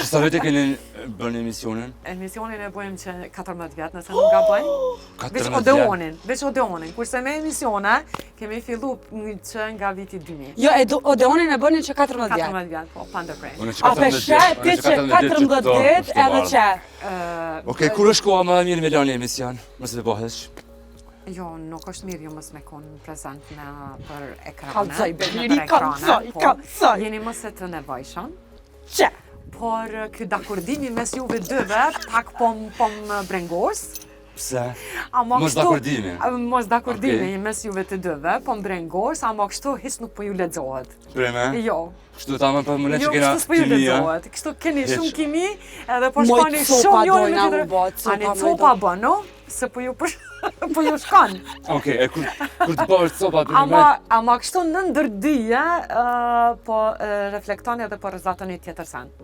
Sa vete keni bën emisionin? Emisionin e bëjmë që 14 vjet, nëse nuk gaboj. Veç Odeonin. Kurse me emisione kemi fillu që nga viti 2000. Jo, Odeonin e bënin që 14 vjet. 14 vjet, po, pa ndërprej. A peshe, ti që 14 vjet edhe që? Okej, kur është koha më e mirë me lënë emision? Mos e bëhesh. Jo, nuk është mirë ju mos me konë prezent për ekrane. Kalzoj, Beliri, kalzoj. Jeni mos e të nevojshëm. Që? Por ky dakordimi mes juve dyve pak po më brengos. Pse? Mos dakordimi? Mos dakordimi mes juve të dyve, po më brengos, ama kështu hiç nuk po ju lexohet. Preme? Jo. Kështu ta më për më që kena kemi. Jo, kështu po ju lexohet. Kështu keni shumë kimi, edhe po shkoni shumë njëri me tjetrin. Ani copa bëno, se po ju shkon. Okej, e kur të bësh copa të më. Ama kështu në ndërdyje, po reflektoni edhe po rrezatoni tjetër sen.